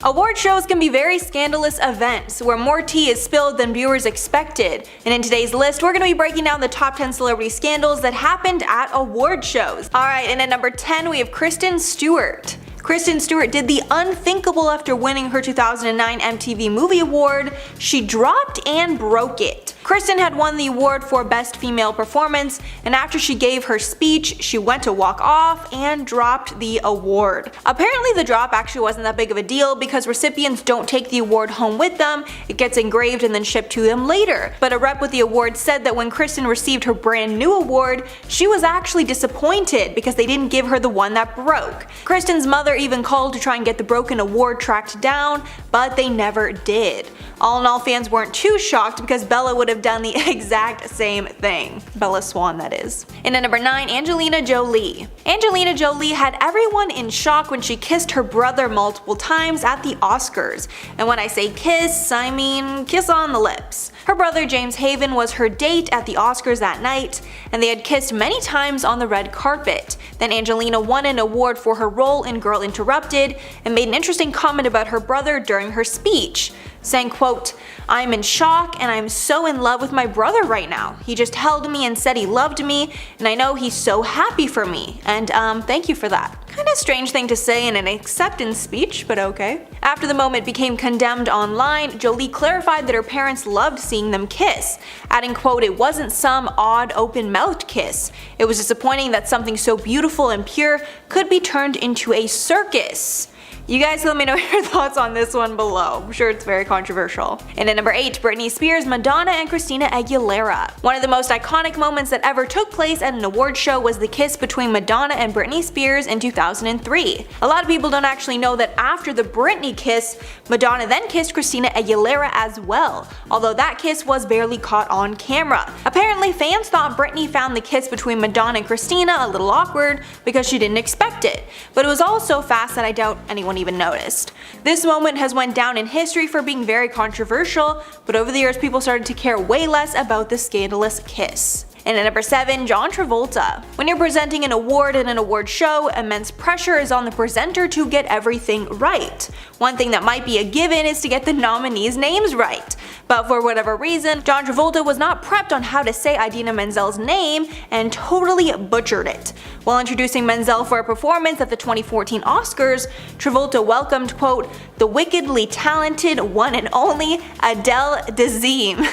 Award shows can be very scandalous events, where more tea is spilled than viewers expected, and in today's list we're going to be breaking down the top 10 celebrity scandals that happened at award shows. Alright, and at number 10 we have Kristen Stewart. Kristen Stewart did the unthinkable after winning her 2009 MTV Movie Award. She dropped and broke it. Kristen had won the award for Best Female Performance, and after she gave her speech, she went to walk off and dropped the award. Apparently the drop actually wasn't that big of a deal because recipients don't take the award home with them, it gets engraved and then shipped to them later. But a rep with the award said that when Kristen received her brand new award, she was actually disappointed because they didn't give her the one that broke. Kristen's mother even called to try and get the broken award tracked down, but they never did. All in all, fans weren't too shocked because Bella would have done the exact same thing. Bella Swan, that is. And at number 9, Angelina Jolie. Angelina Jolie had everyone in shock when she kissed her brother multiple times at the Oscars. And when I say kiss, I mean kiss on the lips. Her brother James Haven was her date at the Oscars that night, and they had kissed many times on the red carpet. Then Angelina won an award for her role in Girl Interrupted and made an interesting comment about her brother during her speech, saying, quote, "I'm in shock and I'm so in love with my brother right now. He just held me and said he loved me, and I know he's so happy for me, and thank you for that." Kinda strange thing to say in an acceptance speech, but okay. After the moment became condemned online, Jolie clarified that her parents loved seeing them kiss, adding, quote, "It wasn't some odd open-mouthed kiss. It was disappointing that something so beautiful and pure could be turned into a circus." You guys let me know your thoughts on this one below. I'm sure it's very controversial. And at number 8, Britney Spears, Madonna, and Christina Aguilera. One of the most iconic moments that ever took place at an award show was the kiss between Madonna and Britney Spears in 2003. A lot of people don't actually know that after the Britney kiss, Madonna then kissed Christina Aguilera as well, although that kiss was barely caught on camera. Apparently fans thought Britney found the kiss between Madonna and Christina a little awkward because she didn't expect it, but it was all so fast that I doubt anyone even noticed. This moment has went down in history for being very controversial, but over the years people started to care way less about the scandalous kiss. And at number 7, John Travolta. When you're presenting an award at an award show, immense pressure is on the presenter to get everything right. One thing that might be a given is to get the nominees' names right. But for whatever reason, John Travolta was not prepped on how to say Idina Menzel's name and totally butchered it. While introducing Menzel for a performance at the 2014 Oscars, Travolta welcomed, quote, "the wickedly talented one and only Adele Dazeem."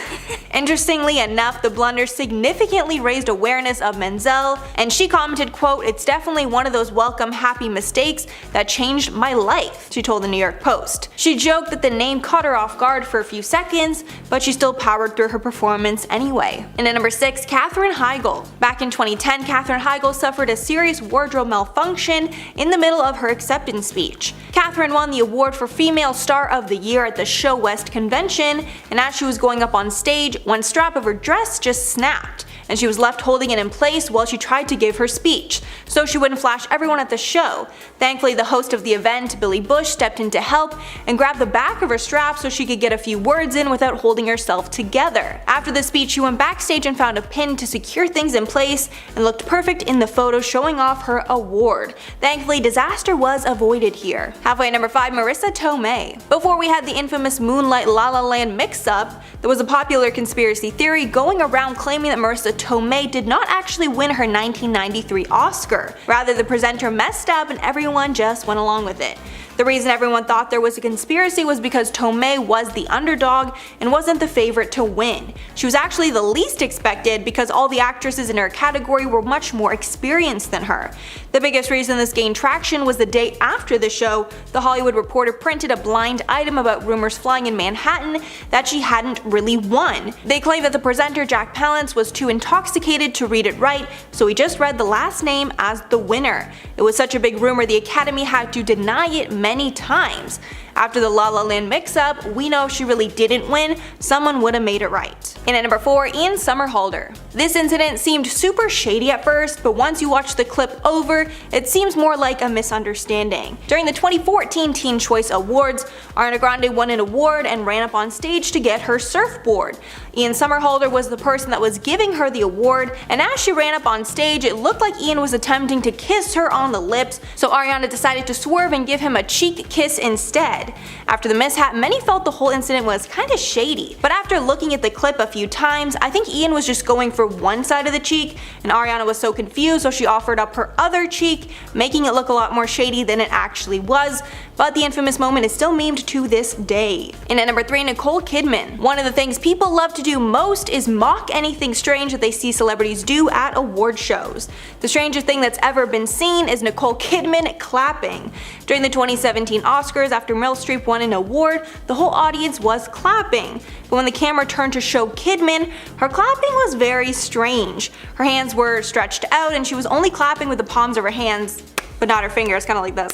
Interestingly enough, the blunder significantly raised awareness of Menzel, and she commented, quote, "It's definitely one of those welcome happy mistakes that changed my life," she told the New York Post. She joked that the name caught her off guard for a few seconds, but she still powered through her performance anyway. And at number 6, Katherine Heigl. Back in 2010, Katherine Heigl suffered a serious wardrobe malfunction in the middle of her acceptance speech. Katherine won the award for Female Star of the Year at the Show West convention, and as she was going up on stage, one strap of her dress just snapped, and she was left holding it in place while she tried to give her speech, so she wouldn't flash everyone at the show. Thankfully, the host of the event, Billy Bush, stepped in to help and grabbed the back of her strap so she could get a few words in without holding herself together. After the speech, she went backstage and found a pin to secure things in place and looked perfect in the photo showing off her award. Thankfully, disaster was avoided here. Halfway at number 5, Marissa Tomei. Before we had the infamous Moonlight La La Land mix-up, there was a popular conspiracy theory going around claiming that Marissa Tomei did not actually win her 1993 Oscar. Rather, the presenter messed up and everyone just went along with it. The reason everyone thought there was a conspiracy was because Tomei was the underdog and wasn't the favorite to win. She was actually the least expected because all the actresses in her category were much more experienced than her. The biggest reason this gained traction was the day after the show, The Hollywood Reporter printed a blind item about rumors flying in Manhattan that she hadn't really won. They claimed that the presenter Jack Palance was too intoxicated to read it right, so he just read the last name as the winner. It was such a big rumor the Academy had to deny it many times. After the La La Land mix-up, we know if she really didn't win, someone would have made it right. And at number 4, Ian Somerhalder. This incident seemed super shady at first, but once you watch the clip over, it seems more like a misunderstanding. During the 2014 Teen Choice Awards, Ariana Grande won an award and ran up on stage to get her surfboard. Ian Somerhalder was the person that was giving her the award, and as she ran up on stage, it looked like Ian was attempting to kiss her on the lips, so Ariana decided to swerve and give him a cheek kiss instead. head. After the mishap, many felt the whole incident was kinda shady, but after looking at the clip a few times, I think Ian was just going for one side of the cheek, and Ariana was so confused so she offered up her other cheek, making it look a lot more shady than it actually was, but the infamous moment is still memed to this day. And at number 3, Nicole Kidman. One of the things people love to do most is mock anything strange that they see celebrities do at award shows. The strangest thing that's ever been seen is Nicole Kidman clapping. During the 2017 Oscars, after Meryl Streep won an award, the whole audience was clapping. But when the camera turned to show Kidman, her clapping was very strange. Her hands were stretched out and she was only clapping with the palms of her hands, but not her fingers, kinda like this.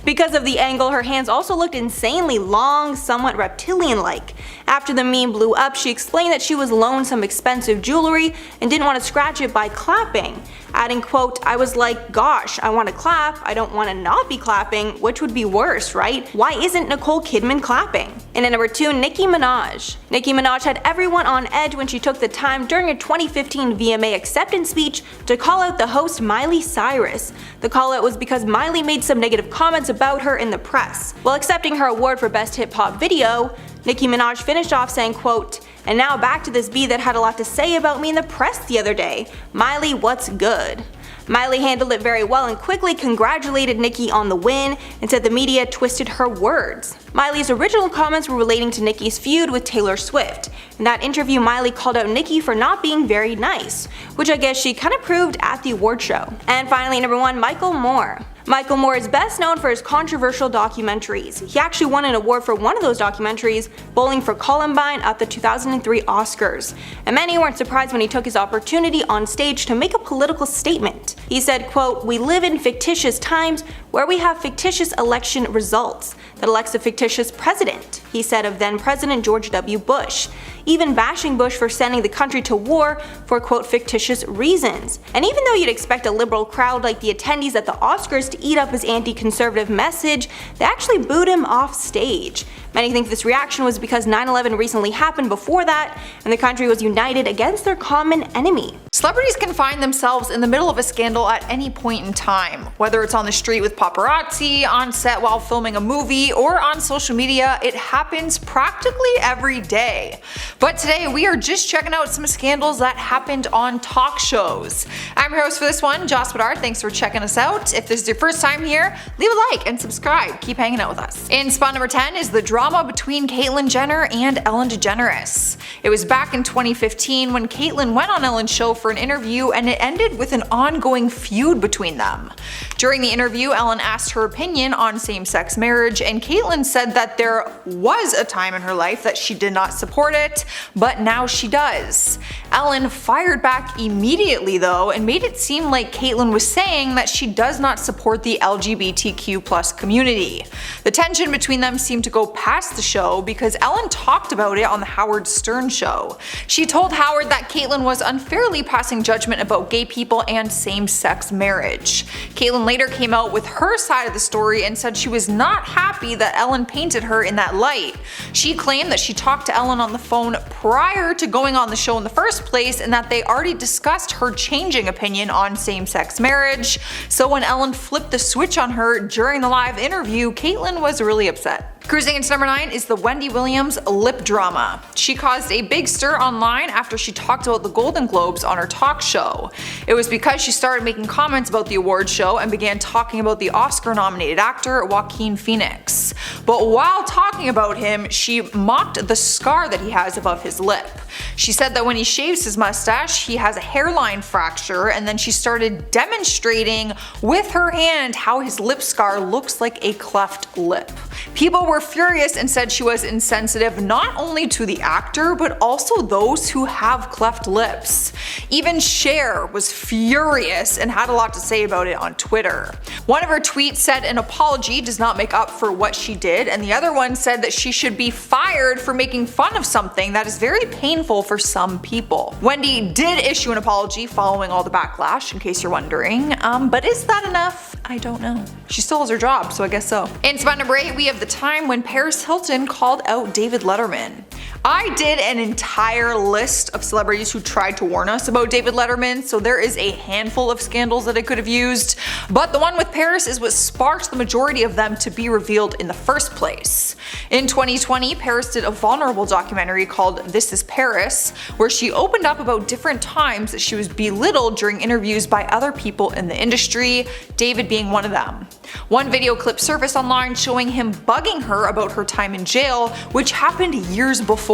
Because of the angle, her hands also looked insanely long, somewhat reptilian-like. After the meme blew up, she explained that she was loaned some expensive jewelry and didn't want to scratch it by clapping, adding, quote, "I was like, gosh, I want to clap, I don't want to not be clapping, which would be worse, right? Why isn't Nicole Kidman clapping?" And at number 2, Nicki Minaj. Nicki Minaj had everyone on edge when she took the time during her 2015 VMA acceptance speech to call out the host Miley Cyrus. The call out was because Miley made some negative comments about her in the press. While accepting her award for Best Hip Hop Video, Nicki Minaj finished off saying, quote, "And now back to this bee that had a lot to say about me in the press the other day. Miley, what's good?" Miley handled it very well and quickly congratulated Nicki on the win and said the media twisted her words. Miley's original comments were relating to Nicki's feud with Taylor Swift. In that interview, Miley called out Nicki for not being very nice, which I guess she kinda proved at the award show. And finally, number 1, Michael Moore. Michael Moore is best known for his controversial documentaries. He actually won an award for one of those documentaries, Bowling for Columbine, at the 2003 Oscars. And many weren't surprised when he took his opportunity on stage to make a political statement. He said, quote, "We live in fictitious times where we have fictitious election results that elects a fictitious president," he said of then President George W. Bush, even bashing Bush for sending the country to war for, quote, "fictitious reasons." And even though you'd expect a liberal crowd like the attendees at the Oscars to eat up his anti-conservative message, they actually booed him off stage. Many think this reaction was because 9/11 recently happened before that, and the country was united against their common enemy. Celebrities can find themselves in the middle of a scandal at any point in time. Whether it's on the street with paparazzi, on set while filming a movie, or on social media, it happens practically every day. But today we are just checking out some scandals that happened on talk shows. I'm your host for this one, Joss Bedard. Thanks for checking us out. If this is your first time here, leave a like and subscribe. Keep hanging out with us. In spot number 10 is the drama between Caitlyn Jenner and Ellen DeGeneres. It was back in 2015 when Caitlyn went on Ellen's show for an interview, and it ended with an ongoing feud between them. During the interview, Ellen asked her opinion on same-sex marriage, and Caitlyn said that there was a time in her life that she did not support it, but now she does. Ellen fired back immediately though, and made it seem like Caitlyn was saying that she does not support the LGBTQ+ community. The tension between them seemed to go past the show because Ellen talked about it on the Howard Stern show. She told Howard that Caitlyn was unfairly passing judgment about gay people and same-sex marriage. Caitlyn later came out with her side of the story and said she was not happy that Ellen painted her in that light. She claimed that she talked to Ellen on the phone prior to going on the show in the first place, and that they already discussed her changing opinion on same-sex marriage. So when Ellen flipped the switch on her during the live interview, Caitlyn was really upset. Cruising into number 9 is the Wendy Williams lip drama. She caused a big stir online after she talked about the Golden Globes on her talk show. It was because she started making comments about the award show and began talking about the Oscar-nominated actor Joaquin Phoenix. But while talking about him, she mocked the scar that he has above his lip. She said that when he shaves his mustache, he has a hairline fracture, and then she started demonstrating with her hand how his lip scar looks like a cleft lip. People were furious and said she was insensitive not only to the actor, but also those who have cleft lips. Even Cher was furious and had a lot to say about it on Twitter. One of her tweets said an apology does not make up for what she did, and the other one said that she should be fired for making fun of something that is very painful for some people. Wendy did issue an apology following all the backlash, in case you're wondering, but is that enough? I don't know. She still has her job, so I guess so. In spot number 8, we have the time when Paris Hilton called out David Letterman. I did an entire list of celebrities who tried to warn us about David Letterman, so there is a handful of scandals that I could have used, but the one with Paris is what sparked the majority of them to be revealed in the first place. In 2020, Paris did a vulnerable documentary called This Is Paris, where she opened up about different times that she was belittled during interviews by other people in the industry, David being one of them. One video clip surfaced online showing him bugging her about her time in jail, which happened years before.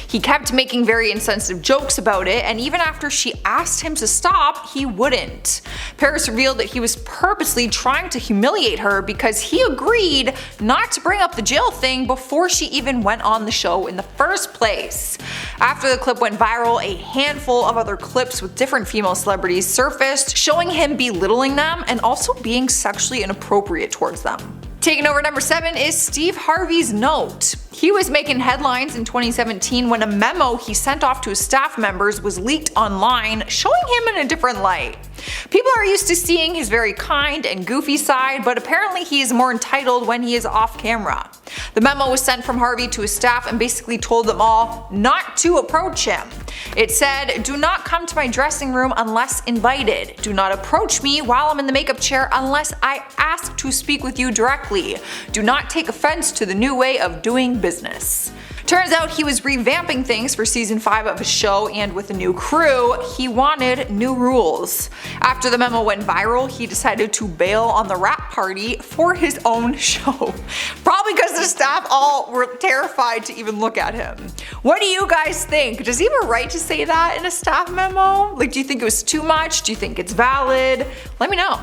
He kept making very insensitive jokes about it, and even after she asked him to stop, he wouldn't. Paris revealed that he was purposely trying to humiliate her because he agreed not to bring up the jail thing before she even went on the show in the first place. After the clip went viral, a handful of other clips with different female celebrities surfaced, showing him belittling them and also being sexually inappropriate towards them. Taking over number 7 is Steve Harvey's note. He was making headlines in 2017 when a memo he sent off to his staff members was leaked online, showing him in a different light. People are used to seeing his very kind and goofy side, but apparently he is more entitled when he is off camera. The memo was sent from Harvey to his staff and basically told them all not to approach him. It said, "Do not come to my dressing room unless invited. Do not approach me while I'm in the makeup chair unless I ask to speak with you directly. Do not take offense to the new way of doing business." Turns out he was revamping things for season 5 of his show, and with a new crew, he wanted new rules. After the memo went viral, he decided to bail on the rap party for his own show. Probably because the staff all were terrified to even look at him. What do you guys think? Does he have a right to say that in a staff memo? Like, do you think it was too much? Do you think it's valid? Let me know.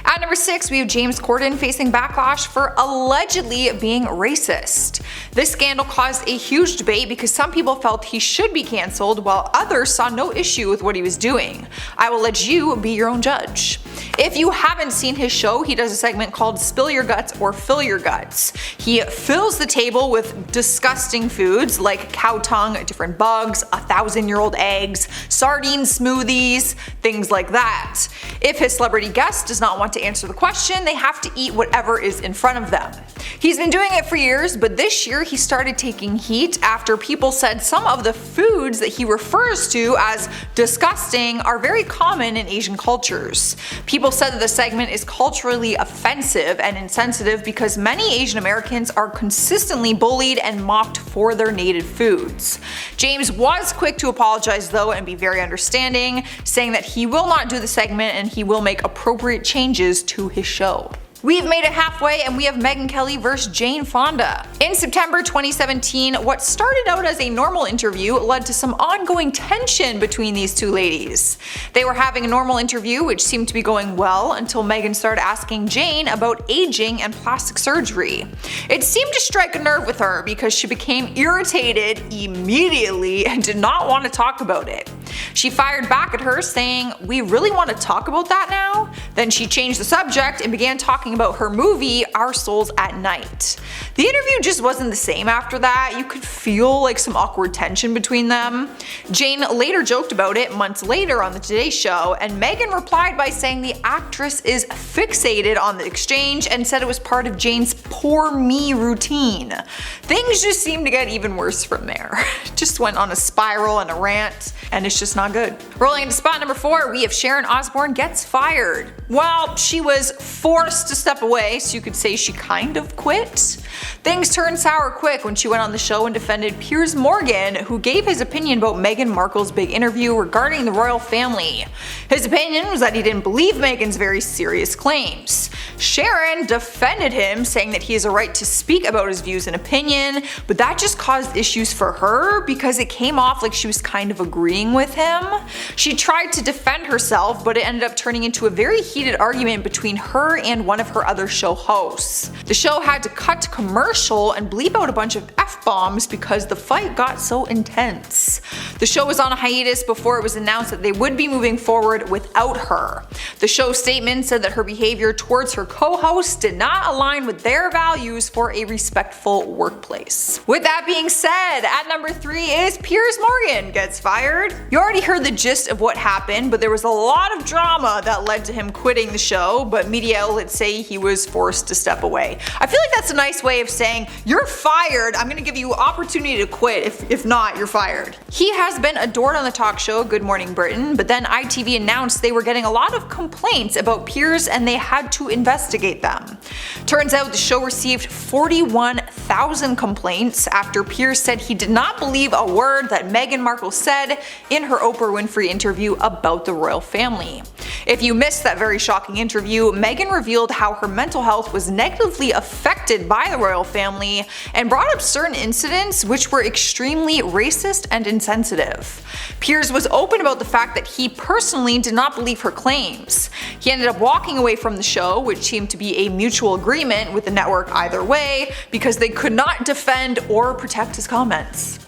At number 6, we have James Corden facing backlash for allegedly being racist. This scandal caused a huge debate because some people felt he should be cancelled while others saw no issue with what he was doing. I will let you be your own judge. If you haven't seen his show, he does a segment called Spill Your Guts or Fill Your Guts. He fills the table with disgusting foods like cow tongue, different bugs, 1,000-year-old eggs, sardine smoothies, things like that. If his celebrity guest does not want to answer the question, they have to eat whatever is in front of them. He's been doing it for years, but this year he started taking heat after people said some of the foods that he refers to as disgusting are very common in Asian cultures. People said that the segment is culturally offensive and insensitive because many Asian Americans are consistently bullied and mocked for their native foods. James was quick to apologize though and be very understanding, saying that he will not do the segment and he will make appropriate changes to his show. We've made it halfway and we have Megyn Kelly vs. Jane Fonda. In September 2017, what started out as a normal interview led to some ongoing tension between these two ladies. They were having a normal interview which seemed to be going well until Megyn started asking Jane about aging and plastic surgery. It seemed to strike a nerve with her because she became irritated immediately and did not want to talk about it. She fired back at her saying, "We really want to talk about that now?" Then she changed the subject and began talking about her movie, Our Souls at Night. The interview just wasn't the same after that. You could feel like some awkward tension between them. Jane later joked about it months later on the Today Show, and Megyn replied by saying the actress is fixated on the exchange and said it was part of Jane's poor me routine. Things just seemed to get even worse from there. Just went on a spiral and a rant, and it's just not good. Rolling into spot number 4, we have Sharon Osbourne gets fired. Well, she was forced to step away, so you could say she kind of quit. Things turned sour quick when she went on the show and defended Piers Morgan, who gave his opinion about Meghan Markle's big interview regarding the royal family. His opinion was that he didn't believe Meghan's very serious claims. Sharon defended him, saying that he has a right to speak about his views and opinion, but that just caused issues for her because it came off like she was kind of agreeing with him. She tried to defend herself, but it ended up turning into a very heated argument between her and one of her other show hosts. The show had to cut to commercial and bleep out a bunch of F-bombs because the fight got so intense. The show was on a hiatus before it was announced that they would be moving forward without her. The show's statement said that her behavior towards her co-hosts did not align with their values for a respectful workplace. With that being said, at number 3 is Piers Morgan gets fired. Your already heard the gist of what happened, but there was a lot of drama that led to him quitting the show, but media outlets say he was forced to step away. I feel like that's a nice way of saying, you're fired, I'm gonna give you opportunity to quit, if not, you're fired. He has been adored on the talk show Good Morning Britain, but then ITV announced they were getting a lot of complaints about Piers and they had to investigate them. Turns out the show received 41,000 complaints after Piers said he did not believe a word that Meghan Markle said in her Oprah Winfrey interview about the royal family. If you missed that very shocking interview, Meghan revealed how her mental health was negatively affected by the royal family and brought up certain incidents which were extremely racist and insensitive. Piers was open about the fact that he personally did not believe her claims. He ended up walking away from the show, which seemed to be a mutual agreement with the network either way, because they could not defend or protect his comments.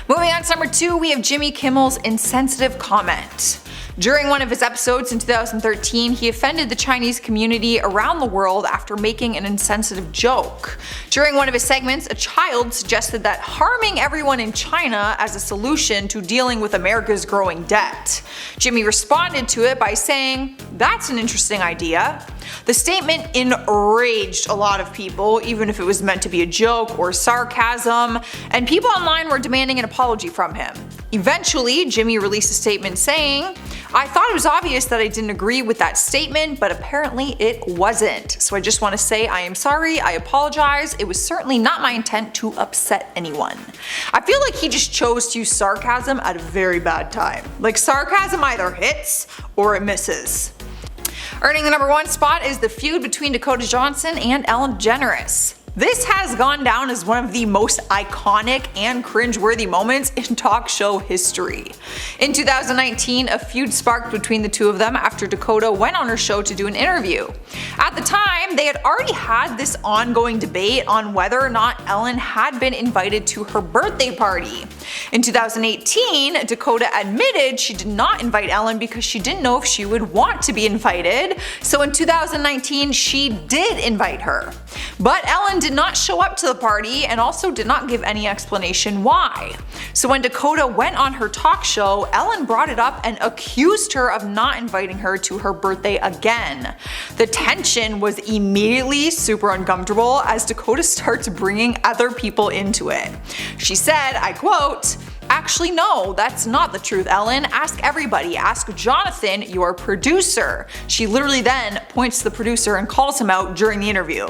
Moving on to number 2, we have Jimmy Kimmel's insensitive comment. During one of his episodes in 2013, he offended the Chinese community around the world after making an insensitive joke. During one of his segments, a child suggested that harming everyone in China as a solution to dealing with America's growing debt. Jimmy responded to it by saying, "That's an interesting idea." The statement enraged a lot of people, even if it was meant to be a joke or sarcasm, and people online were demanding an apology from him. Eventually, Jimmy released a statement saying, "I thought it was obvious that I didn't agree with that statement, but apparently it wasn't. So I just want to say I am sorry, I apologize, it was certainly not my intent to upset anyone." I feel like he just chose to use sarcasm at a very bad time. Like, sarcasm either hits or it misses. Earning the number 1 spot is the feud between Dakota Johnson and Ellen DeGeneres. This has gone down as one of the most iconic and cringeworthy moments in talk show history. In 2019, a feud sparked between the two of them after Dakota went on her show to do an interview. At the time, they had already had this ongoing debate on whether or not Ellen had been invited to her birthday party. In 2018, Dakota admitted she did not invite Ellen because she didn't know if she would want to be invited, so in 2019 she did invite her. But Ellen did not show up to the party and also did not give any explanation why. So when Dakota went on her talk show, Ellen brought it up and accused her of not inviting her to her birthday again. The tension was immediately super uncomfortable as Dakota starts bringing other people into it. She said, I quote, "Actually, no, that's not the truth, Ellen. Ask everybody. Ask Jonathan, your producer." She literally then points to the producer and calls him out during the interview.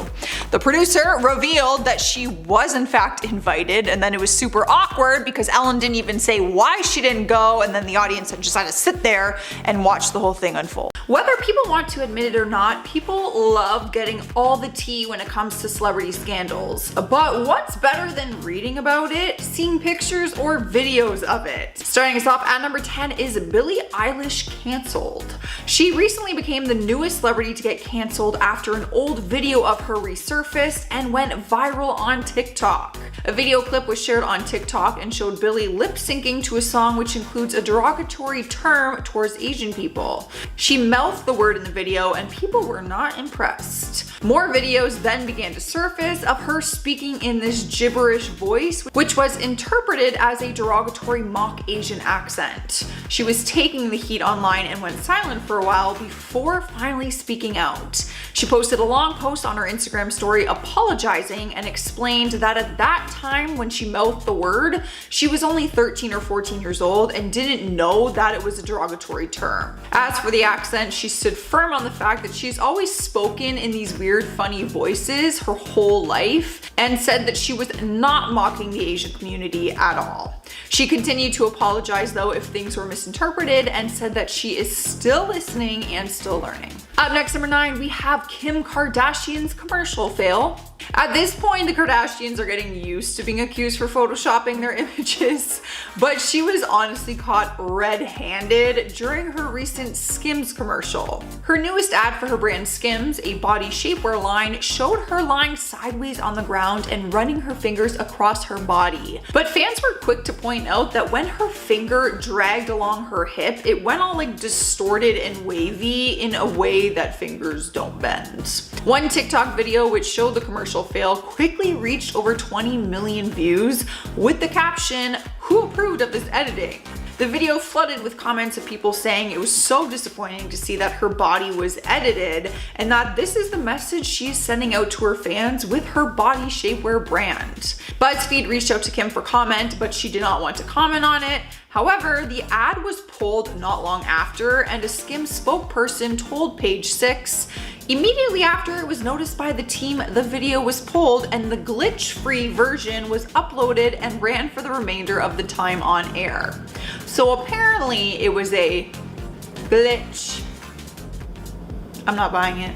The producer revealed that she was in fact invited, and then it was super awkward because Ellen didn't even say why she didn't go, and then the audience just had to sit there and watch the whole thing unfold. Whether people want to admit it or not, people love getting all the tea when it comes to celebrity scandals. But what's better than reading about it, seeing pictures or videos of it? Starting us off at number 10 is Billie Eilish canceled. She recently became the newest celebrity to get canceled after an old video of her resurfaced and went viral on TikTok. A video clip was shared on TikTok and showed Billie lip syncing to a song which includes a derogatory term towards Asian people. She mouthed the word in the video and people were not impressed. More videos then began to surface of her speaking in this gibberish voice, which was interpreted as a derogatory mock Asian accent. She was taking the heat online and went silent for a while before finally speaking out. She posted a long post on her Instagram story apologizing and explained that at that time when she mouthed the word, she was only 13 or 14 years old and didn't know that it was a derogatory term. As for the accent, she stood firm on the fact that she's always spoken in these weird, funny voices her whole life and said that she was not mocking the Asian community at all. She continued to apologize though if things were misinterpreted and said that she is still listening and still learning. Up next, number 9, we have Kim Kardashian's commercial fail. At this point, the Kardashians are getting used to being accused for photoshopping their images, but she was honestly caught red-handed during her recent Skims commercial. Her newest ad for her brand Skims, a body shapewear line, showed her lying sideways on the ground and running her fingers across her body. But fans were quick to point out that when her finger dragged along her hip, it went all like distorted and wavy in a way that fingers don't bend. One TikTok video which showed the commercial fail quickly reached over 20 million views with the caption, "Who approved of this editing?" The video flooded with comments of people saying it was so disappointing to see that her body was edited and that this is the message she's sending out to her fans with her body shapewear brand. BuzzFeed reached out to Kim for comment, but she did not want to comment on it. However, the ad was pulled not long after, and a Skim spokesperson told Page 6, immediately after it was noticed by the team, the video was pulled and the glitch-free version was uploaded and ran for the remainder of the time on air. So apparently it was a glitch. I'm not buying it.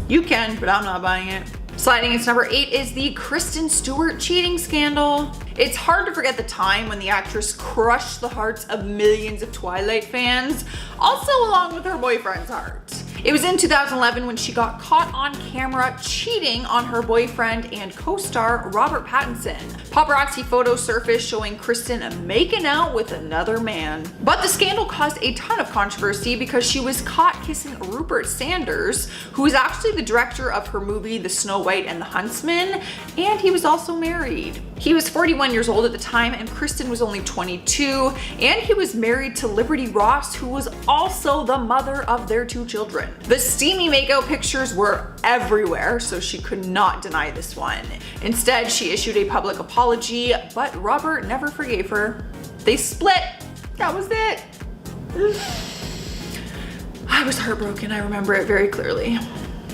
You can, but I'm not buying it. Sliding into number 8 is the Kristen Stewart cheating scandal. It's hard to forget the time when the actress crushed the hearts of millions of Twilight fans, also along with her boyfriend's heart. It was in 2011 when she got caught on camera cheating on her boyfriend and co-star Robert Pattinson. Paparazzi photos surfaced showing Kristen making out with another man. But the scandal caused a ton of controversy because she was caught kissing Rupert Sanders, who is actually the director of her movie The Snow White and the Huntsman, and he was also married. He was 41 years old at the time and Kristen was only 22, and he was married to Liberty Ross, who was also the mother of their 2 children. The steamy makeout pictures were everywhere, so she could not deny this one. Instead, she issued a public apology, but Robert never forgave her. They split. That was it. I was heartbroken. I remember it very clearly.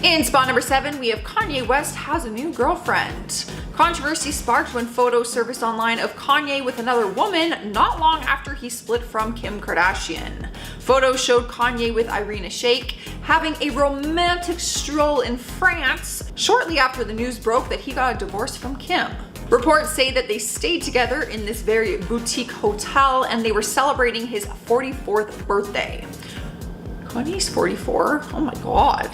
In spot number 7, we have Kanye West has a new girlfriend. Controversy sparked when photos surfaced online of Kanye with another woman not long after he split from Kim Kardashian. Photos showed Kanye with Irina Shayk having a romantic stroll in France shortly after the news broke that he got a divorce from Kim. Reports say that they stayed together in this very boutique hotel and they were celebrating his 44th birthday. Kanye's 44? Oh my god.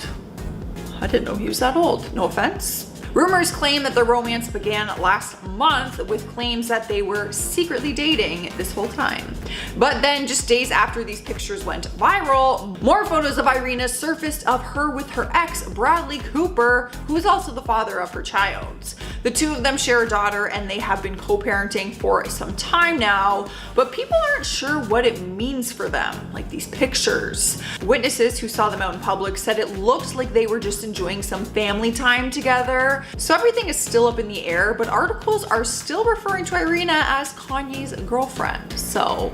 I didn't know he was that old. No offense. Rumors claim that the romance began last month with claims that they were secretly dating this whole time. But then just days after these pictures went viral, more photos of Irina surfaced of her with her ex, Bradley Cooper, who is also the father of her child. The 2 of them share a daughter and they have been co-parenting for some time now, but people aren't sure what it means for them, like these pictures. Witnesses who saw them out in public said it looked like they were just enjoying some family time together. So everything is still up in the air, but articles are still referring to Irina as Kanye's girlfriend. So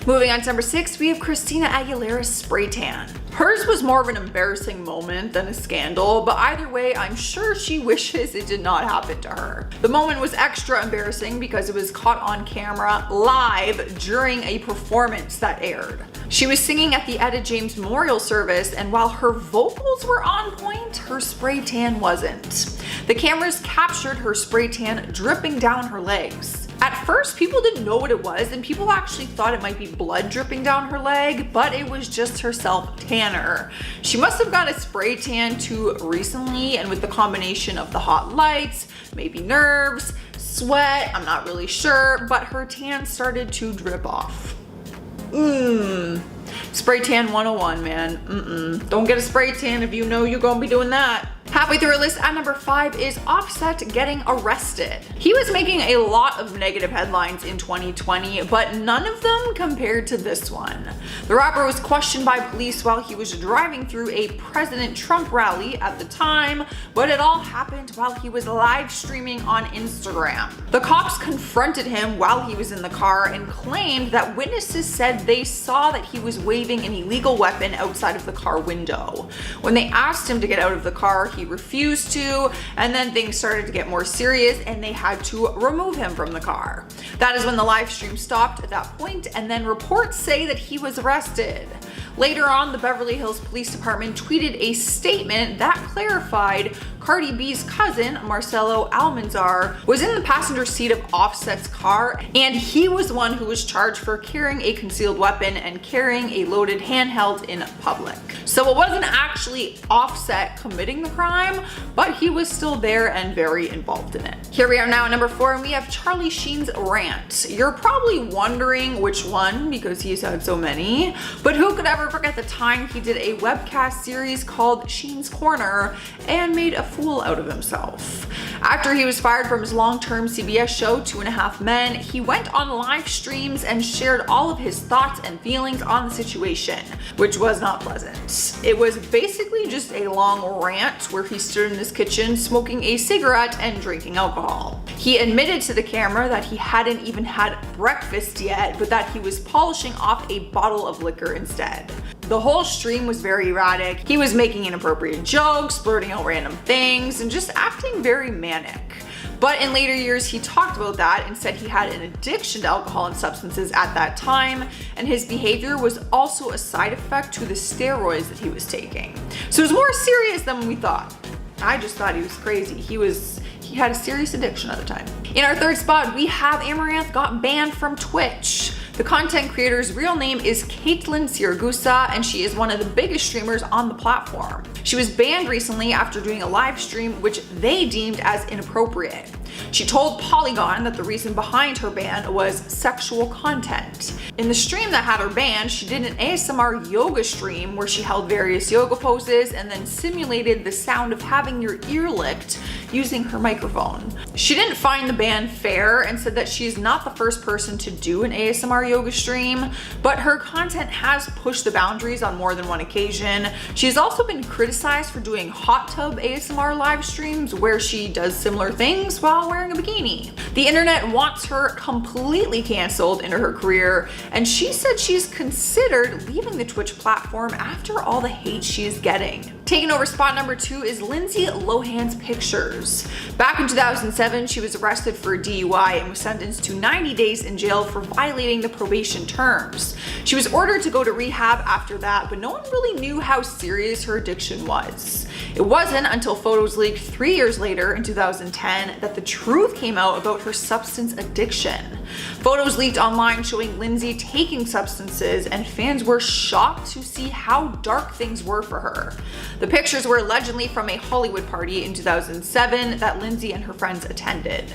moving on to number 6, we have Christina Aguilera's spray tan. Hers was more of an embarrassing moment than a scandal, but either way, I'm sure she wishes it did not happen to her. The moment was extra embarrassing because it was caught on camera live during a performance that aired. She was singing at the Etta James Memorial Service, and while her vocals were on point, her spray tan wasn't. The cameras captured her spray tan dripping down her legs. At first, people didn't know what it was, and people actually thought it might be blood dripping down her leg, but it was just her self-tanner. She must have got a spray tan too recently, and with the combination of the hot lights, maybe nerves, sweat, I'm not really sure, but her tan started to drip off. Spray tan 101, man. Don't get a spray tan if you know you're gonna be doing that. Halfway through our list at number 5 is Offset getting arrested. He was making a lot of negative headlines in 2020, but none of them compared to this one. The rapper was questioned by police while he was driving through a President Trump rally at the time, but it all happened while he was live streaming on Instagram. The cops confronted him while he was in the car and claimed that witnesses said they saw that he was waving an illegal weapon outside of the car window. When they asked him to get out of the car, he refused to, and then things started to get more serious and they had to remove him from the car. That is when the live stream stopped at that point, and then reports say that he was arrested. Later on, the Beverly Hills Police Department tweeted a statement that clarified Cardi B's cousin, Marcelo Almanzar, was in the passenger seat of Offset's car, and he was the one who was charged for carrying a concealed weapon and carrying a loaded handheld in public. So it wasn't actually Offset committing the crime, but he was still there and very involved in it. Here we are now at number 4, and we have Charlie Sheen's rant. You're probably wondering which one because he's had so many, but who can could ever forget the time he did a webcast series called Sheen's Corner and made a fool out of himself. After he was fired from his long-term CBS show 2.5 Men, he went on live streams and shared all of his thoughts and feelings on the situation, which was not pleasant. It was basically just a long rant where he stood in his kitchen smoking a cigarette and drinking alcohol. He admitted to the camera that he hadn't even had breakfast yet, but that he was polishing off a bottle of liquor instead. The whole stream was very erratic. He was making inappropriate jokes, blurting out random things, and just acting very manic. But in later years, he talked about that and said he had an addiction to alcohol and substances at that time, and his behavior was also a side effect to the steroids that he was taking. So it was more serious than we thought. I just thought he was crazy. He had a serious addiction at the time. In our third spot, we have Amaranth got banned from Twitch. The content creator's real name is Caitlin Siragusa, and she is one of the biggest streamers on the platform. She was banned recently after doing a live stream which they deemed as inappropriate. She told Polygon that the reason behind her ban was sexual content. In the stream that had her banned, she did an ASMR yoga stream where she held various yoga poses and then simulated the sound of having your ear licked using her microphone. She didn't find the ban fair and said that she is not the first person to do an ASMR yoga stream, but her content has pushed the boundaries on more than one occasion. She has also been criticized for doing hot tub ASMR live streams where she does similar things while wearing a bikini. The internet wants her completely canceled in her career, and she said she's considered leaving the Twitch platform after all the hate she is getting. Taking over spot number 2 is Lindsay Lohan's pictures. Back in 2007, she was arrested for a DUI and was sentenced to 90 days in jail for violating the probation terms. She was ordered to go to rehab after that, but no one really knew how serious her addiction was. It wasn't until photos leaked 3 years later in 2010 that the truth came out about her substance addiction. Photos leaked online showing Lindsay taking substances, and fans were shocked to see how dark things were for her. The pictures were allegedly from a Hollywood party in 2007 that Lindsay and her friends attended.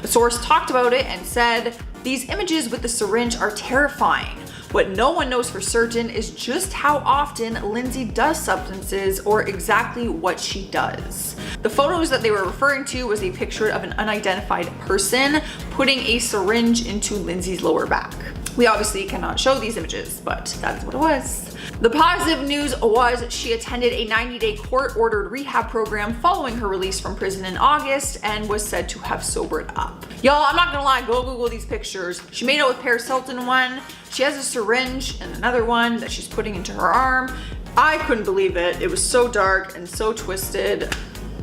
A source talked about it and said, "These images with the syringe are terrifying. What no one knows for certain is just how often Lindsay does substances or exactly what she does." The photos that they were referring to was a picture of an unidentified person putting a syringe into Lindsay's lower back. We obviously cannot show these images, but that's what it was. The positive news was she attended a 90-day court-ordered rehab program following her release from prison in August and was said to have sobered up. Y'all, I'm not gonna lie, go Google these pictures. She made out with Paris Hilton in one. She has a syringe and another one that she's putting into her arm. I couldn't believe it. It was so dark and so twisted.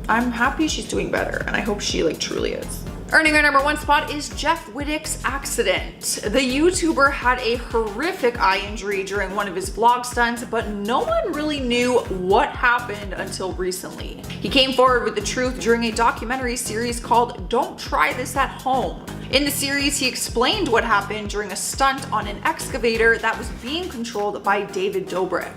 I'm happy she's doing better, and I hope she truly is. Earning our number 1 spot is Jeff Wittick's accident. The YouTuber had a horrific eye injury during one of his vlog stunts, but no one really knew what happened until recently. He came forward with the truth during a documentary series called Don't Try This at Home. In the series, he explained what happened during a stunt on an excavator that was being controlled by David Dobrik.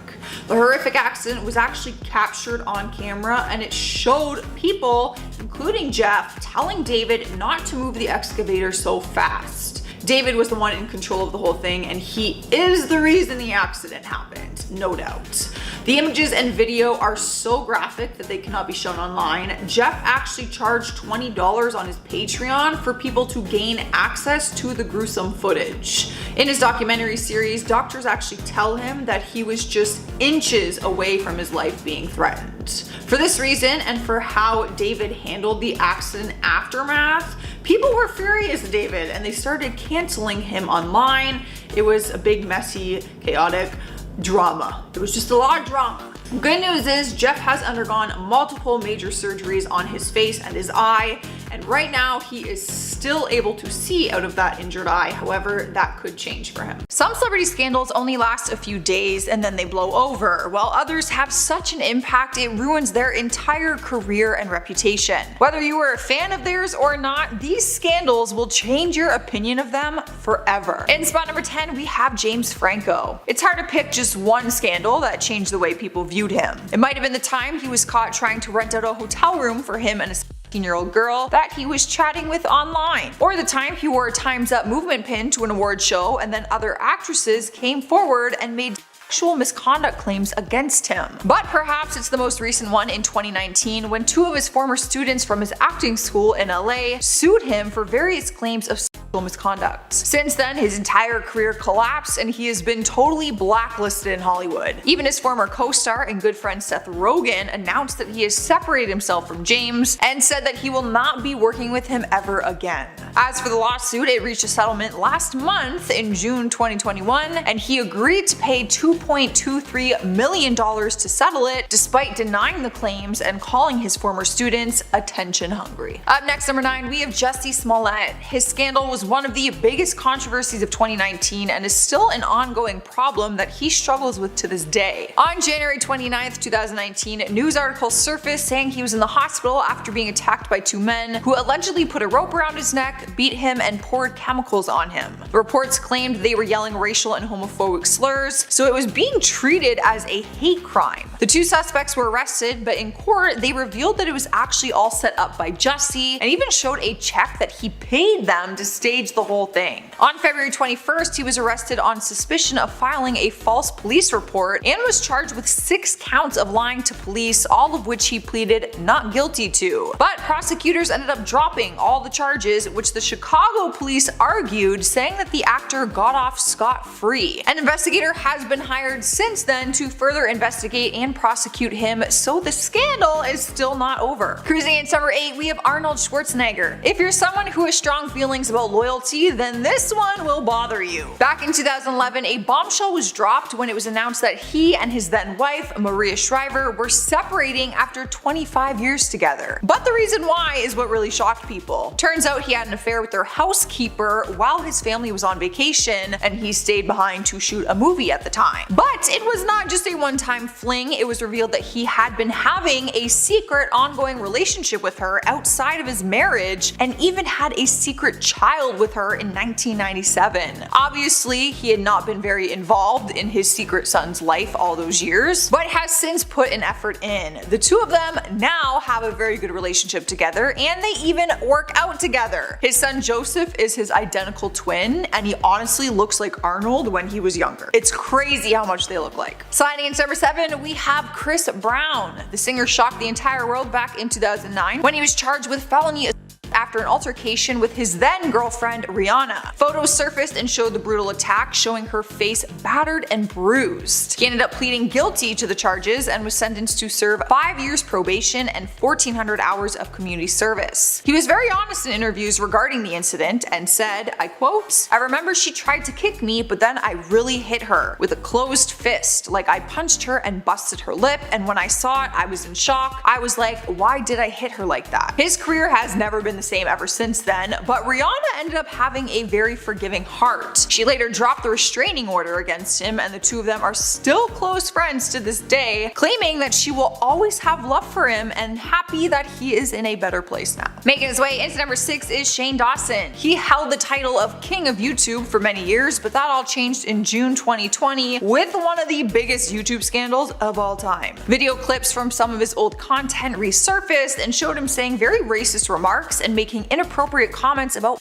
The horrific accident was actually captured on camera, and it showed people, including Jeff, telling David not to move the excavator so fast. David was the one in control of the whole thing, and he is the reason the accident happened, no doubt. The images and video are so graphic that they cannot be shown online. Jeff actually charged $20 on his Patreon for people to gain access to the gruesome footage. In his documentary series, doctors actually tell him that he was just inches away from his life being threatened. For this reason, and for how David handled the accident aftermath, people were furious at David and they started canceling him online. It was a big, messy, chaotic drama. It was just a lot of drama. Good news is Jeff has undergone multiple major surgeries on his face and his eye, and right now he is still able to see out of that injured eye. However, that could change for him. Some celebrity scandals only last a few days and then they blow over, while others have such an impact it ruins their entire career and reputation. Whether you are a fan of theirs or not, these scandals will change your opinion of them forever. In spot number 10, we have James Franco. It's hard to pick just one scandal that changed the way people viewed him. It might have been the time he was caught trying to rent out a hotel room for him and a 16-year-old girl that he was chatting with online, or the time he wore a Time's Up movement pin to an award show and then other actresses came forward and made sexual misconduct claims against him. But perhaps it's the most recent one in 2019 when two of his former students from his acting school in LA sued him for various claims of sexual misconduct. Since then, his entire career collapsed and he has been totally blacklisted in Hollywood. Even his former co-star and good friend Seth Rogen announced that he has separated himself from James and said that he will not be working with him ever again. As for the lawsuit, it reached a settlement last month in June 2021, and he agreed to pay $2.23 million to settle it, despite denying the claims and calling his former students attention hungry. Up next, number 9, we have Jussie Smollett. His scandal was one of the biggest controversies of 2019 and is still an ongoing problem that he struggles with to this day. On January 29th, 2019, news articles surfaced saying he was in the hospital after being attacked by two men who allegedly put a rope around his neck, beat him, and poured chemicals on him. The reports claimed they were yelling racial and homophobic slurs, so it was being treated as a hate crime. The two suspects were arrested, but in court they revealed that it was actually all set up by Jussie and even showed a check that he paid them to stage the whole thing. On February 21st, he was arrested on suspicion of filing a false police report and was charged with 6 counts of lying to police, all of which he pleaded not guilty to. But prosecutors ended up dropping all the charges, which the Chicago police argued, saying that the actor got off scot-free. An investigator has been hired since then to further investigate and prosecute him, so the scandal is still not over. Cruising in number 8, we have Arnold Schwarzenegger. If you're someone who has strong feelings about loyalty, then this one will bother you. Back in 2011, a bombshell was dropped when it was announced that he and his then wife, Maria Shriver, were separating after 25 years together. But the reason why is what really shocked people. Turns out he had an affair with their housekeeper while his family was on vacation, and he stayed behind to shoot a movie at the time. But it was not just a one-time fling. It was revealed that he had been having a secret ongoing relationship with her outside of his marriage and even had a secret child with her in 1997. Obviously, he had not been very involved in his secret son's life all those years, but has since put an effort in. The two of them now have a very good relationship together, and they even work out together. His son Joseph is his identical twin, and he honestly looks like Arnold when he was younger. It's crazy how much they look like. Sliding in number 7, we have Chris Brown. The singer shocked the entire world back in 2009 when he was charged with felony after an altercation with his then girlfriend Rihanna. Photos surfaced and showed the brutal attack, showing her face battered and bruised. He ended up pleading guilty to the charges and was sentenced to serve 5 years probation and 1,400 hours of community service. He was very honest in interviews regarding the incident and said, I quote, "I remember she tried to kick me, but then I really hit her with a closed fist. Like I punched her and busted her lip, and when I saw it, I was in shock. I was like, why did I hit her like that?" His career has never been the same ever since then, but Rihanna ended up having a very forgiving heart. She later dropped the restraining order against him, and the two of them are still close friends to this day, claiming that she will always have love for him and happy that he is in a better place now. Making his way into number 6 is Shane Dawson. He held the title of King of YouTube for many years, but that all changed in June 2020 with one of the biggest YouTube scandals of all time. Video clips from some of his old content resurfaced and showed him saying very racist remarks and making inappropriate comments about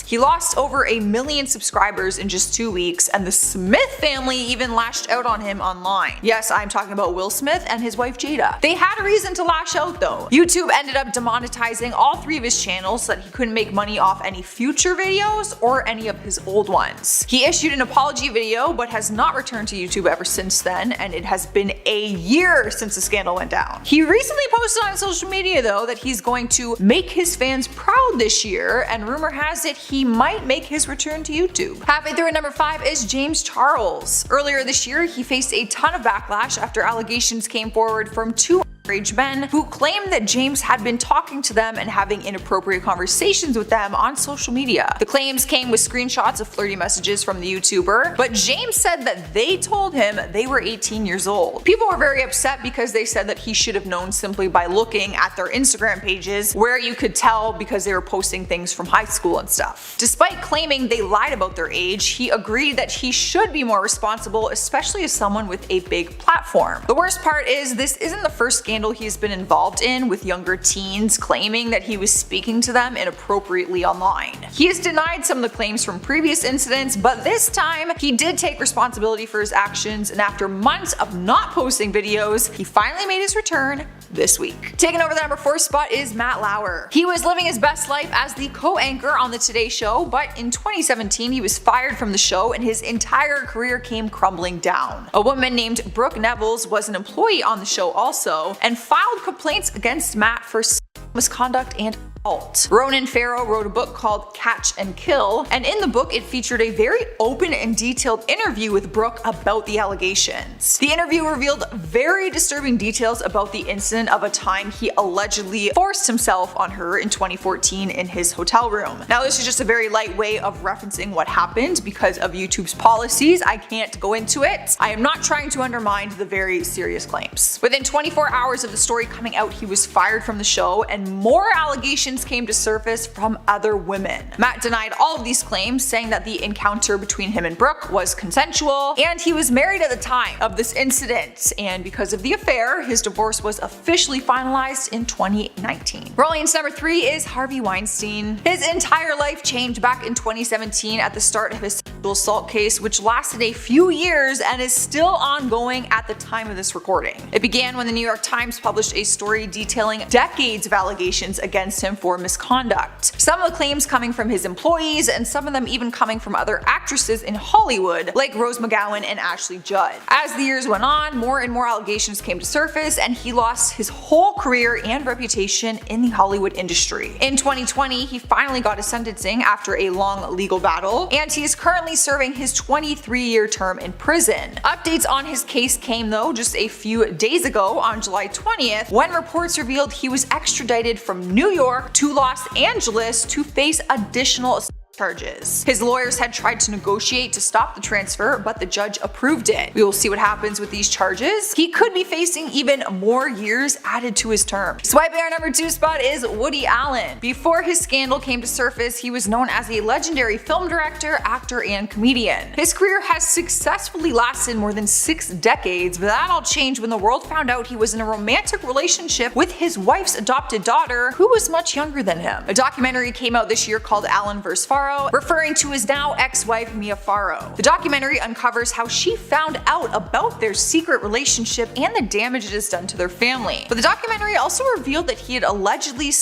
He lost over 1 million subscribers in just 2 weeks, and the Smith family even lashed out on him online. Yes, I'm talking about Will Smith and his wife Jada. They had a reason to lash out though. YouTube ended up demonetizing all 3 of his channels so that he couldn't make money off any future videos or any of his old ones. He issued an apology video but has not returned to YouTube ever since then, and it has been a year since the scandal went down. He recently posted on social media though that he's going to make his fans proud this year, and rumor has it he might make his return to YouTube. Halfway through at number 5 is James Charles. Earlier this year, he faced a ton of backlash after allegations came forward from 2 underage men who claimed that James had been talking to them and having inappropriate conversations with them on social media. The claims came with screenshots of flirty messages from the YouTuber, but James said that they told him they were 18 years old. People were very upset because they said that he should have known simply by looking at their Instagram pages, where you could tell because they were posting things from high school and stuff. Despite claiming they lied about their age, he agreed that he should be more responsible, especially as someone with a big platform. The worst part is this isn't the first scandal scandal he's been involved in with younger teens claiming that he was speaking to them inappropriately online. He has denied some of the claims from previous incidents, but this time he did take responsibility for his actions, and after months of not posting videos, he finally made his return this week. Taking over the number 4 spot is Matt Lauer. He was living his best life as the co-anchor on the Today Show, but in 2017 he was fired from the show and his entire career came crumbling down. A woman named Brooke Nevels was an employee on the show also, and filed complaints against Matt for misconduct and assault. Ronan Farrow wrote a book called Catch and Kill, and in the book it featured a very open and detailed interview with Brooke about the allegations. The interview revealed very disturbing details about the incident of a time he allegedly forced himself on her in 2014 in his hotel room. Now this is just a very light way of referencing what happened because of YouTube's policies. I can't go into it. I am not trying to undermine the very serious claims. Within 24 hours of the story coming out, he was fired from the show and more allegations came to surface from other women. Matt denied all of these claims, saying that the encounter between him and Brooke was consensual, and he was married at the time of this incident, and because of the affair, his divorce was officially finalized in 2019. Rolling into number 3 is Harvey Weinstein. His entire life changed back in 2017 at the start of his sexual assault case, which lasted a few years and is still ongoing at the time of this recording. It began when the New York Times published a story detailing decades of allegations against him for misconduct. Some of the claims coming from his employees and some of them even coming from other actresses in Hollywood like Rose McGowan and Ashley Judd. As the years went on, more and more allegations came to surface and he lost his whole career and reputation in the Hollywood industry. In 2020, he finally got his sentencing after a long legal battle, and he is currently serving his 23-year term in prison. Updates on his case came though just a few days ago on July 20th when reports revealed he was extradited from New York to Los Angeles to face additional charges. His lawyers had tried to negotiate to stop the transfer, but the judge approved it. We will see what happens with these charges. He could be facing even more years added to his term. Swiping our number 2 spot is Woody Allen. Before his scandal came to surface, he was known as a legendary film director, actor, and comedian. His career has successfully lasted more than 6 decades, but that all changed when the world found out he was in a romantic relationship with his wife's adopted daughter, who was much younger than him. A documentary came out this year called Allen vs. Farrow, referring to his now ex-wife Mia Farrow. The documentary uncovers how she found out about their secret relationship and the damage it has done to their family. But the documentary also revealed that he had allegedly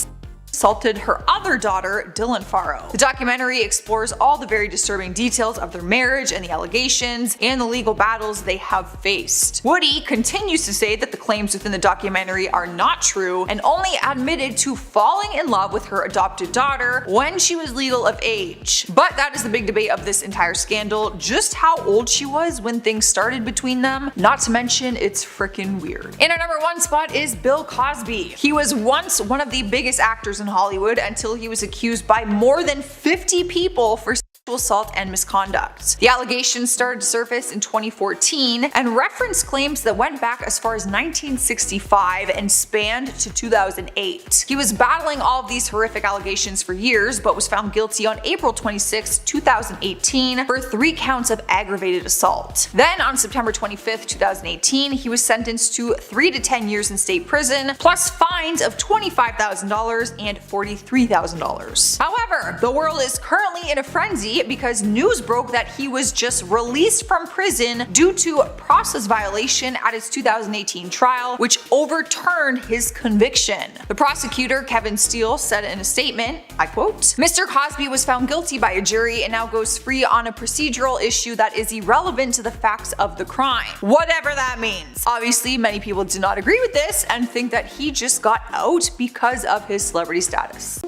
assaulted her other daughter, Dylan Farrow. The documentary explores all the very disturbing details of their marriage and the allegations and the legal battles they have faced. Woody continues to say that the claims within the documentary are not true and only admitted to falling in love with her adopted daughter when she was legal of age. But that is the big debate of this entire scandal, just how old she was when things started between them, not to mention it's freaking weird. In our number 1 spot is Bill Cosby. He was once one of the biggest actors in Hollywood until he was accused by more than 50 people for sexual assault and misconduct. The allegations started to surface in 2014 and reference claims that went back as far as 1965 and spanned to 2008. He was battling all of these horrific allegations for years, but was found guilty on April 26, 2018 for 3 counts of aggravated assault. Then on September 25, 2018, he was sentenced to 3 to 10 years in state prison, plus fines of $25,000 and $43,000. However, the world is currently in a frenzy because news broke that he was just released from prison due to process violation at his 2018 trial, which overturned his conviction. The prosecutor, Kevin Steele, said in a statement, I quote, "Mr. Cosby was found guilty by a jury and now goes free on a procedural issue that is irrelevant to the facts of the crime." Whatever that means. Obviously, many people do not agree with this and think that he just got out because of his celebrity status.